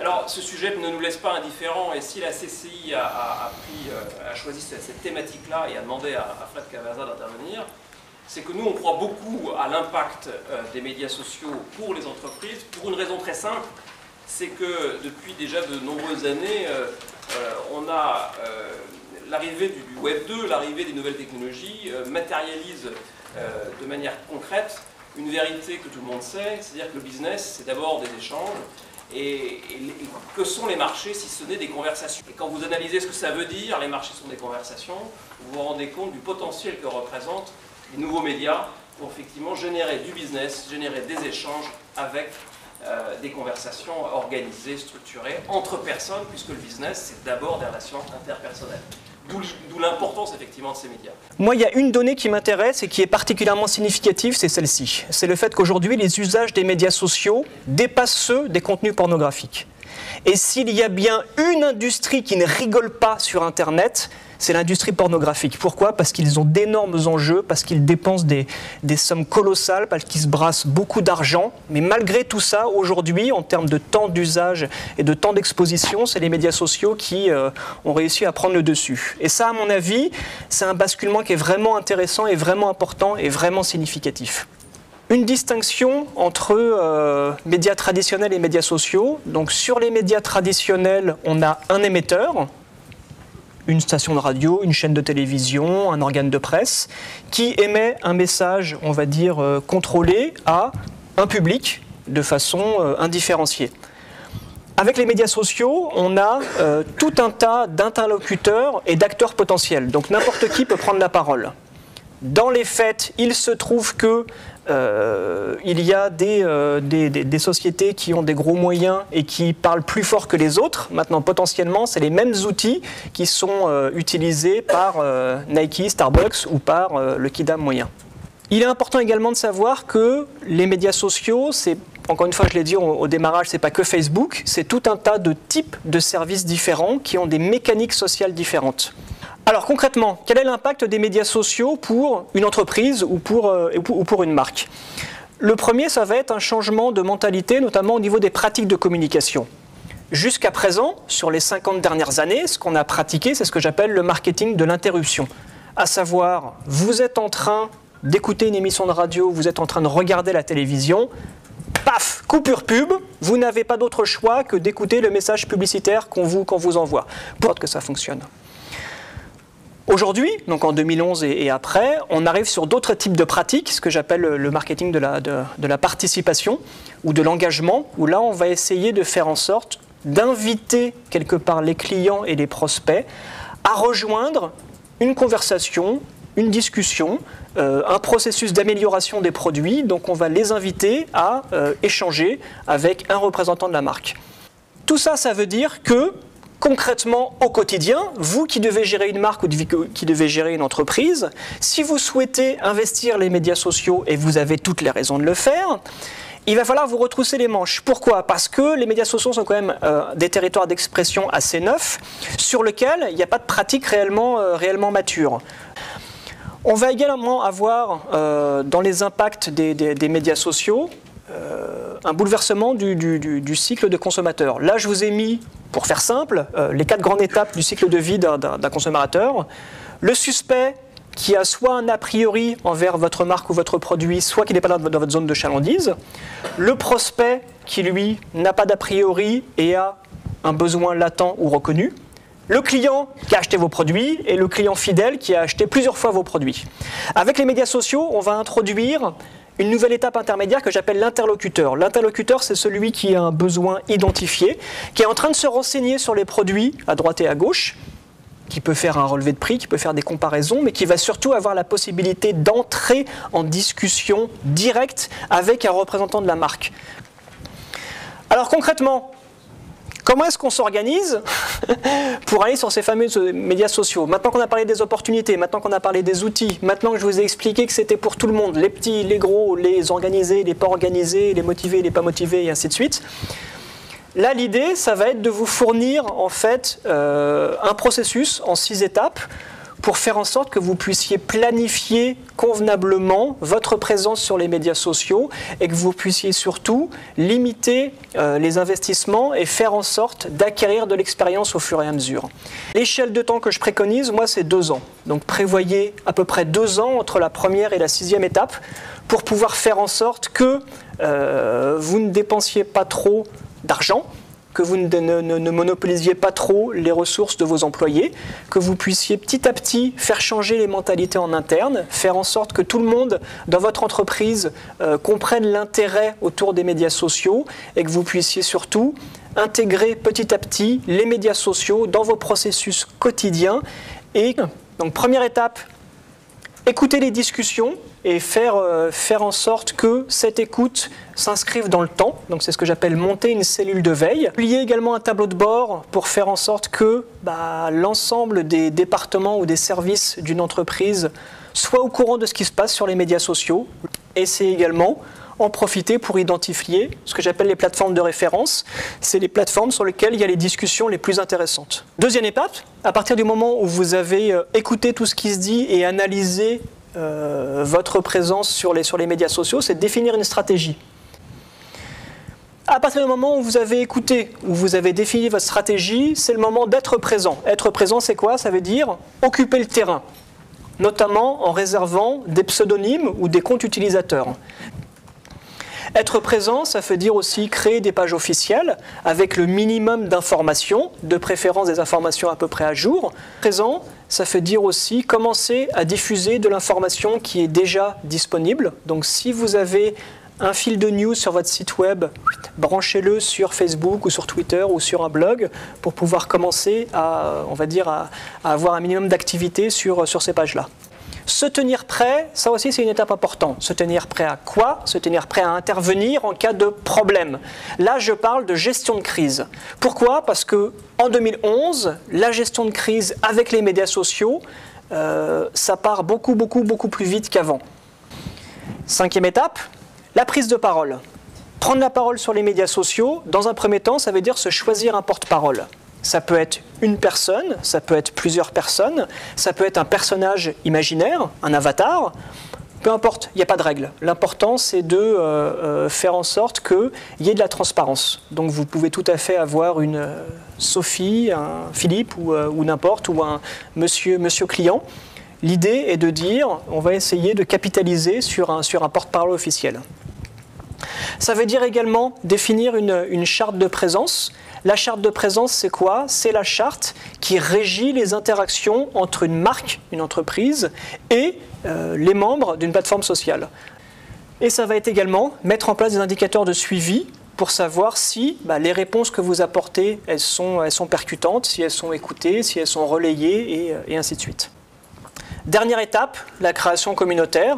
Alors, ce sujet ne nous laisse pas indifférents, et si la CCI a choisi cette thématique-là et a demandé à Fred Cavazza d'intervenir, c'est que nous, on croit beaucoup à l'impact des médias sociaux pour les entreprises, pour une raison très simple, c'est que depuis déjà de nombreuses années, on a l'arrivée du Web 2, l'arrivée des nouvelles technologies matérialise de manière concrète une vérité que tout le monde sait, c'est-à-dire que le business, c'est d'abord des échanges, et que sont les marchés si ce n'est des conversations. Et quand vous analysez ce que ça veut dire, les marchés sont des conversations, vous vous rendez compte du potentiel que représentent les nouveaux médias pour effectivement générer du business, générer des échanges avec des conversations organisées, structurées, entre personnes, puisque le business, c'est d'abord des relations interpersonnelles. D'où l'importance effectivement de ces médias. Moi, il y a une donnée qui m'intéresse et qui est particulièrement significative, c'est celle-ci. C'est le fait qu'aujourd'hui, les usages des médias sociaux dépassent ceux des contenus pornographiques. Et s'il y a bien une industrie qui ne rigole pas sur Internet, c'est l'industrie pornographique. Pourquoi? Parce qu'ils ont d'énormes enjeux, parce qu'ils dépensent des sommes colossales, parce qu'ils se brassent beaucoup d'argent. Mais malgré tout ça, aujourd'hui, en termes de temps d'usage et de temps d'exposition, c'est les médias sociaux qui ont réussi à prendre le dessus. Et ça, à mon avis, c'est un basculement qui est vraiment intéressant et vraiment important et vraiment significatif. Une distinction entre médias traditionnels et médias sociaux. Donc sur les médias traditionnels, on a un émetteur, une station de radio, une chaîne de télévision, un organe de presse, qui émet un message, on va dire, contrôlé à un public de façon indifférenciée. Avec les médias sociaux, on a tout un tas d'interlocuteurs et d'acteurs potentiels. Donc n'importe qui peut prendre la parole. Dans les faits, il se trouve que il y a des sociétés qui ont des gros moyens et qui parlent plus fort que les autres. Maintenant, potentiellement, c'est les mêmes outils qui sont utilisés par Nike, Starbucks ou par le Kidam moyen. Il est important également de savoir que les médias sociaux, c'est, encore une fois, je l'ai dit au démarrage, c'est pas que Facebook, c'est tout un tas de types de services différents qui ont des mécaniques sociales différentes. Alors concrètement, quel est l'impact des médias sociaux pour une entreprise ou pour une marque? Le premier, ça va être un changement de mentalité, notamment au niveau des pratiques de communication. Jusqu'à présent, sur les 50 dernières années, ce qu'on a pratiqué, c'est ce que j'appelle le marketing de l'interruption. À savoir, vous êtes en train d'écouter une émission de radio, vous êtes en train de regarder la télévision, paf, coupure pub, vous n'avez pas d'autre choix que d'écouter le message publicitaire qu'on vous envoie, pour que ça fonctionne. Aujourd'hui, donc en 2011 et après, on arrive sur d'autres types de pratiques, ce que j'appelle le marketing de la participation ou de l'engagement, où là on va essayer de faire en sorte d'inviter quelque part les clients et les prospects à rejoindre une conversation, une discussion, un processus d'amélioration des produits. Donc on va les inviter à échanger avec un représentant de la marque. Tout ça, ça veut dire que concrètement, au quotidien, vous qui devez gérer une marque ou qui devez gérer une entreprise, si vous souhaitez investir les médias sociaux, et vous avez toutes les raisons de le faire, il va falloir vous retrousser les manches. Pourquoi? Parce que les médias sociaux sont quand même des territoires d'expression assez neufs, sur lesquels il n'y a pas de pratique réellement mature. On va également avoir, dans les impacts des médias sociaux, un bouleversement du cycle de consommateur. Là, je vous ai mis, pour faire simple, les 4 grandes étapes du cycle de vie d'un consommateur. Le suspect qui a soit un a priori envers votre marque ou votre produit, soit qui n'est pas dans votre zone de chalandise. Le prospect qui, lui, n'a pas d'a priori et a un besoin latent ou reconnu. Le client qui a acheté vos produits et le client fidèle qui a acheté plusieurs fois vos produits. Avec les médias sociaux, on va introduire une nouvelle étape intermédiaire que j'appelle l'interlocuteur. L'interlocuteur, c'est celui qui a un besoin identifié, qui est en train de se renseigner sur les produits à droite et à gauche, qui peut faire un relevé de prix, qui peut faire des comparaisons, mais qui va surtout avoir la possibilité d'entrer en discussion directe avec un représentant de la marque. Alors concrètement, comment est-ce qu'on s'organise pour aller sur ces fameux médias sociaux? Maintenant qu'on a parlé des opportunités, maintenant qu'on a parlé des outils, maintenant que je vous ai expliqué que c'était pour tout le monde, les petits, les gros, les organisés, les pas organisés, les motivés, les pas motivés, et ainsi de suite. Là, l'idée, ça va être de vous fournir en fait un processus en 6 étapes pour faire en sorte que vous puissiez planifier convenablement votre présence sur les médias sociaux et que vous puissiez surtout limiter les investissements et faire en sorte d'acquérir de l'expérience au fur et à mesure. L'échelle de temps que je préconise, moi, c'est 2 ans. Donc prévoyez à peu près 2 ans entre la première et la 6e étape pour pouvoir faire en sorte que vous ne dépensiez pas trop d'argent, que vous ne monopolisiez pas trop les ressources de vos employés, que vous puissiez petit à petit faire changer les mentalités en interne, faire en sorte que tout le monde dans votre entreprise comprenne l'intérêt autour des médias sociaux et que vous puissiez surtout intégrer petit à petit les médias sociaux dans vos processus quotidiens. Et donc première étape, écouter les discussions et faire en sorte que cette écoute s'inscrive dans le temps. Donc c'est ce que j'appelle monter une cellule de veille. Publier également un tableau de bord pour faire en sorte que l'ensemble des départements ou des services d'une entreprise soient au courant de ce qui se passe sur les médias sociaux. Et c'est également en profiter pour identifier ce que j'appelle les plateformes de référence. C'est les plateformes sur lesquelles il y a les discussions les plus intéressantes. Deuxième étape, à partir du moment où vous avez écouté tout ce qui se dit et analysé votre présence sur les médias sociaux, c'est de définir une stratégie. À partir du moment où vous avez écouté, où vous avez défini votre stratégie, c'est le moment d'être présent. Être présent, c'est quoi? Ça veut dire occuper le terrain, notamment en réservant des pseudonymes ou des comptes utilisateurs. Être présent, ça veut dire aussi créer des pages officielles avec le minimum d'informations, de préférence des informations à peu près à jour. Présent, ça veut dire aussi commencer à diffuser de l'information qui est déjà disponible. Donc si vous avez un fil de news sur votre site web, branchez-le sur Facebook ou sur Twitter ou sur un blog pour pouvoir commencer à avoir un minimum d'activité sur ces pages-là. Se tenir prêt, ça aussi c'est une étape importante. Se tenir prêt à quoi? Se tenir prêt à intervenir en cas de problème. Là, je parle de gestion de crise. Pourquoi? Parce qu'en 2011, la gestion de crise avec les médias sociaux, ça part beaucoup plus vite qu'avant. 5e étape, la prise de parole. Prendre la parole sur les médias sociaux, dans un premier temps, ça veut dire se choisir un porte-parole. Ça peut être une personne, ça peut être plusieurs personnes, ça peut être un personnage imaginaire, un avatar, peu importe, il n'y a pas de règle. L'important, c'est de faire en sorte qu'il y ait de la transparence. Donc vous pouvez tout à fait avoir une Sophie, un Philippe ou n'importe, ou un monsieur client. L'idée est de dire, on va essayer de capitaliser sur un porte-parole officiel. Ça veut dire également définir une charte de présence. La charte de présence, c'est quoi? C'est la charte qui régit les interactions entre une marque, une entreprise, et les membres d'une plateforme sociale. Et ça va être également mettre en place des indicateurs de suivi pour savoir si les réponses que vous apportez, elles sont percutantes, si elles sont écoutées, si elles sont relayées, et ainsi de suite. Dernière étape, la création communautaire.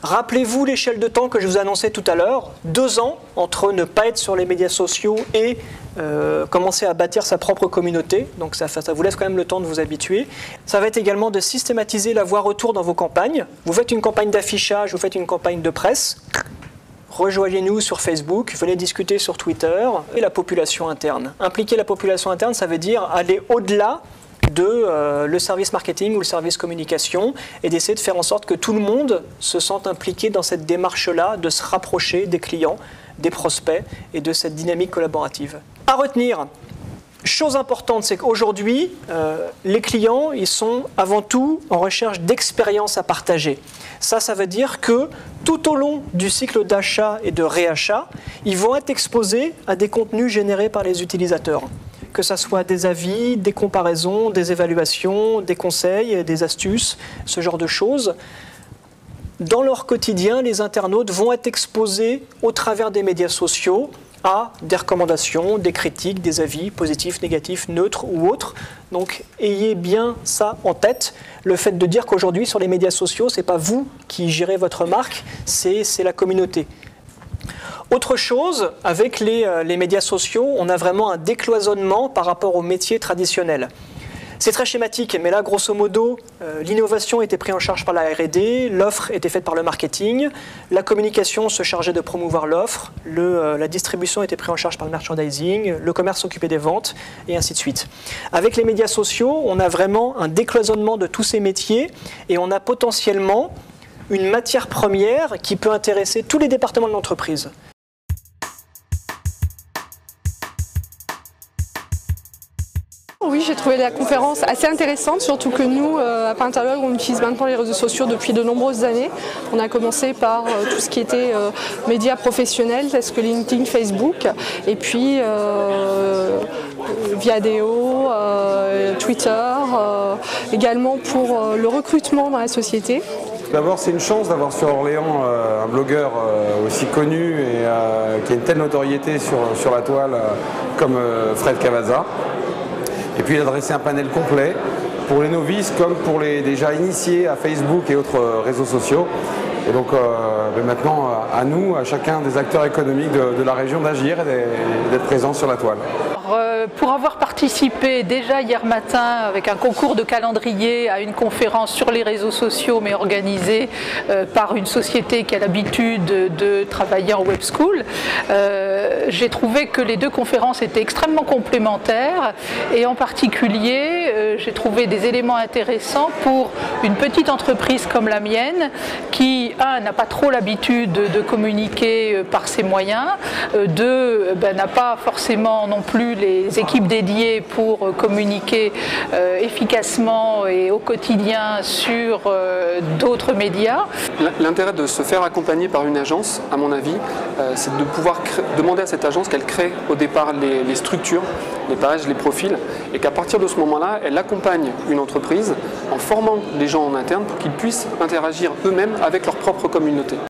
Rappelez-vous l'échelle de temps que je vous annonçais tout à l'heure, 2 ans entre ne pas être sur les médias sociaux et commencer à bâtir sa propre communauté. Donc ça vous laisse quand même le temps de vous habituer. Ça va être également de systématiser la voix retour dans vos campagnes. Vous faites une campagne d'affichage, vous faites une campagne de presse. Rejoignez-nous sur Facebook, venez discuter sur Twitter. Et la population interne. Impliquer la population interne, ça veut dire aller au-delà de le service marketing ou le service communication et d'essayer de faire en sorte que tout le monde se sente impliqué dans cette démarche-là, de se rapprocher des clients, des prospects et de cette dynamique collaborative. À retenir, chose importante, c'est qu'aujourd'hui, les clients, ils sont avant tout en recherche d'expériences à partager. Ça veut dire que tout au long du cycle d'achat et de réachat, ils vont être exposés à des contenus générés par les utilisateurs. Que ce soit des avis, des comparaisons, des évaluations, des conseils, des astuces, ce genre de choses. Dans leur quotidien, les internautes vont être exposés au travers des médias sociaux à des recommandations, des critiques, des avis positifs, négatifs, neutres ou autres. Donc ayez bien ça en tête. Le fait de dire qu'aujourd'hui sur les médias sociaux, ce n'est pas vous qui gérez votre marque, c'est la communauté. Autre chose, avec les médias sociaux, on a vraiment un décloisonnement par rapport aux métiers traditionnels. C'est très schématique, mais là, grosso modo, l'innovation était prise en charge par la R&D, l'offre était faite par le marketing, la communication se chargeait de promouvoir l'offre, la distribution était prise en charge par le merchandising, le commerce s'occupait des ventes, et ainsi de suite. Avec les médias sociaux, on a vraiment un décloisonnement de tous ces métiers, et on a potentiellement une matière première qui peut intéresser tous les départements de l'entreprise. Oui, j'ai trouvé la conférence assez intéressante, surtout que nous, à Pentalogue, on utilise maintenant les réseaux sociaux depuis de nombreuses années. On a commencé par tout ce qui était médias professionnels, tels que LinkedIn, Facebook, et puis Viadeo, Twitter, également pour le recrutement dans la société. D'abord, c'est une chance d'avoir sur Orléans un blogueur aussi connu et qui a une telle notoriété sur la toile comme Fred Cavazza. Et puis d'adresser un panel complet pour les novices comme pour les déjà initiés à Facebook et autres réseaux sociaux. Et donc maintenant, à nous, à chacun des acteurs économiques de la région d'agir et d'être présent sur la toile. Pour avoir participé déjà hier matin avec un concours de calendrier à une conférence sur les réseaux sociaux, mais organisée par une société qui a l'habitude de travailler en web school, j'ai trouvé que les deux conférences étaient extrêmement complémentaires et en particulier j'ai trouvé des éléments intéressants pour une petite entreprise comme la mienne qui, n'a pas trop l'habitude de communiquer par ses moyens, n'a pas forcément non plus les équipes dédiées pour communiquer efficacement et au quotidien sur d'autres médias. L'intérêt de se faire accompagner par une agence, à mon avis, c'est de pouvoir demander à cette agence qu'elle crée au départ les structures, les pages, les profils, et qu'à partir de ce moment-là, elle accompagne une entreprise en formant les gens en interne pour qu'ils puissent interagir eux-mêmes avec leur propre communauté.